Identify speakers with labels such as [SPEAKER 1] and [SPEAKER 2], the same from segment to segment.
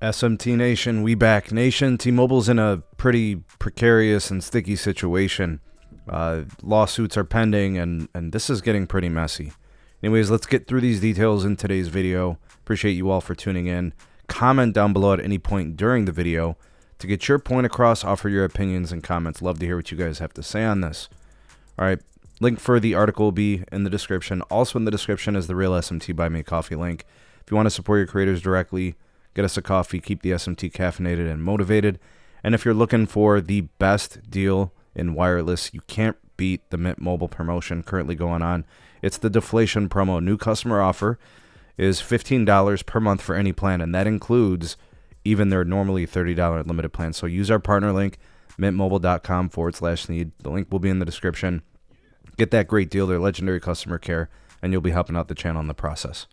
[SPEAKER 1] SMT Nation, we back. Nation, T-Mobile's in a pretty precarious and sticky situation. Lawsuits are pending, and this is getting pretty messy. Anyways, let's get through these details in today's video. Appreciate you all for tuning in. Comment down below at any point during the video to get your point across, offer your opinions and comments. Love to hear what you guys have to say on this. All right, link for the article will be in the description. Also in the description is the Real SMT Buy Me a Coffee link. If you want to support your creators directly, get us a coffee, keep the SMT caffeinated and motivated. And if you're looking for the best deal in wireless, you can't beat the Mint Mobile promotion currently going on. It's the deflation promo. New customer offer is $15 per month for any plan, and that includes even their normally $30 limited plan. So use our partner link, mintmobile.com/need. The link will be in the description. Get that great deal, their legendary customer care, and you'll be helping out the channel in the process.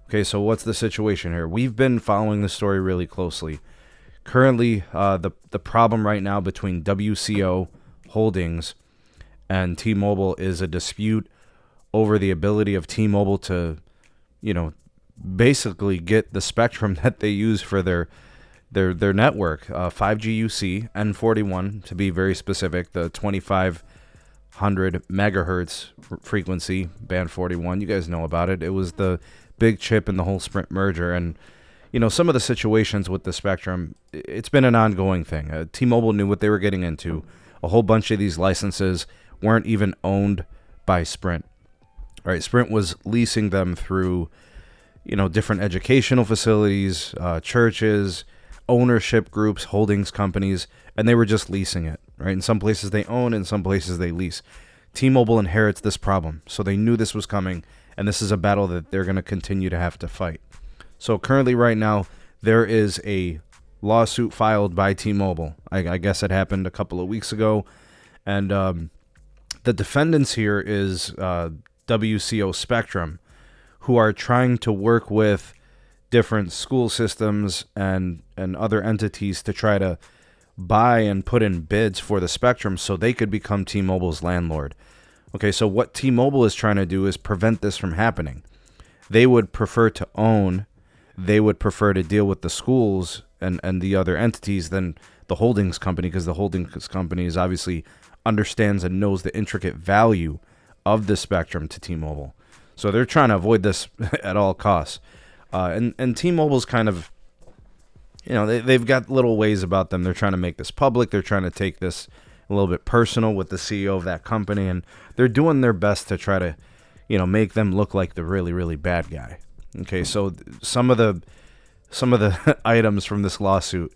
[SPEAKER 1] Okay, so what's the situation here? We've been following the story really closely. Currently, the problem right now between WCO Holdings and T-Mobile is a dispute over the ability of T-Mobile to, basically get the spectrum that they use for their network, 5G UC, N41 to be very specific, the 2500 megahertz frequency, band 41. You guys know about it. It was the big chip in the whole Sprint merger, and some of the situations with the spectrum, it's been an ongoing thing. T-Mobile knew what they were getting into. A whole bunch of these licenses weren't even owned by Sprint. All right, Sprint was leasing them through different educational facilities, churches, ownership groups, holdings companies, and they were just leasing it, right? In some places they own, in some places they lease. T-Mobile inherits this problem, so they knew this was coming, and this is a battle that they're going to continue to have to fight. So currently right now, there is a lawsuit filed by T-Mobile. I guess it happened a couple of weeks ago, and the defendants here is WCO Spectrum, who are trying to work with different school systems and other entities to try to buy and put in bids for the spectrum so they could become T-Mobile's landlord. Okay, so what T-Mobile is trying to do is prevent this from happening. They would prefer to own, they would prefer to deal with the schools and the other entities than the holdings company, because the holdings company is obviously understands and knows the intricate value of the spectrum to T-Mobile. So they're trying to avoid this at all costs. And T-Mobile's kind of, they've got little ways about them. They're trying to make this public. They're trying to take this a little bit personal with the CEO of that company. And they're doing their best to try to, make them look like the really, really bad guy. Okay, so some of the items from this lawsuit,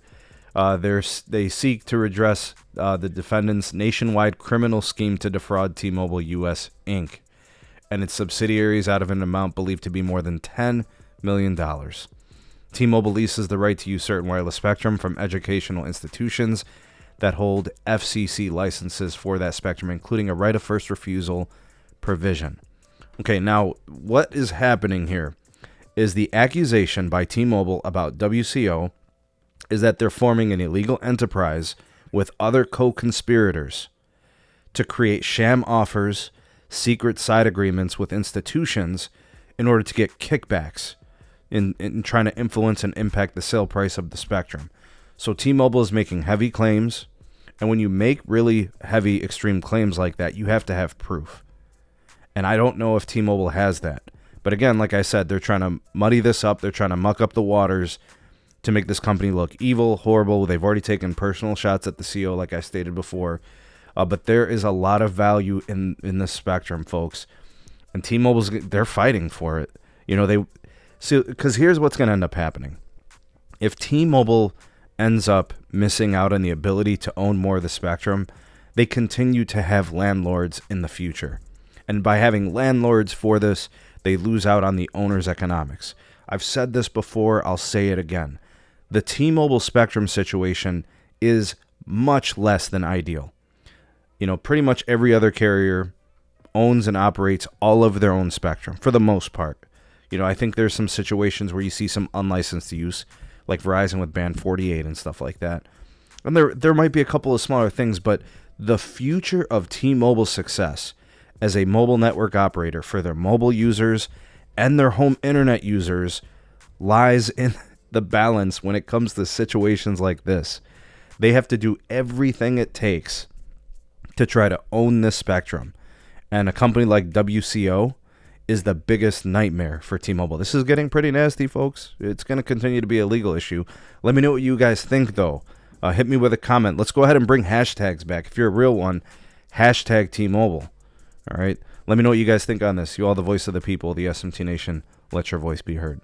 [SPEAKER 1] they seek to redress the defendant's nationwide criminal scheme to defraud T-Mobile US Inc. and its subsidiaries out of an amount believed to be more than $10 million. T-Mobile leases the right to use certain wireless spectrum from educational institutions that hold FCC licenses for that spectrum, including a right of first refusal provision. Okay, now what is happening here is the accusation by T-Mobile about WCO is that they're forming an illegal enterprise with other co-conspirators to create sham offers, secret side agreements with institutions in order to get kickbacks in trying to influence and impact the sale price of the spectrum. So T-Mobile is making heavy claims, and when you make really heavy, extreme claims like that, you have to have proof. And I don't know if T-Mobile has that. But again, like I said, they're trying to muddy this up. They're trying to muck up the waters to make this company look evil, horrible. They've already taken personal shots at the CEO, like I stated before. But there is a lot of value in this spectrum, folks. And T-Mobile's, they're fighting for it. Because here's what's going to end up happening. If T-Mobile ends up missing out on the ability to own more of the spectrum, they continue to have landlords in the future. And by having landlords for this, they lose out on the owner's economics. I've said this before, I'll say it again. The T-Mobile spectrum situation is much less than ideal. Pretty much every other carrier owns and operates all of their own spectrum, for the most part. I think there's some situations where you see some unlicensed use, like Verizon with band 48 and stuff like that. And there might be a couple of smaller things, but the future of T-Mobile's success as a mobile network operator for their mobile users and their home internet users lies the balance when it comes to situations like this. They have to do everything it takes to try to own this spectrum. And a company like WCO is the biggest nightmare for T-Mobile. This is getting pretty nasty, folks. It's going to continue to be a legal issue. Let me know what you guys think, though. Hit me with a comment. Let's go ahead and bring hashtags back. If you're a real one, hashtag T-Mobile. All right? Let me know what you guys think on this. You all the voice of the people, the SMT Nation. Let your voice be heard.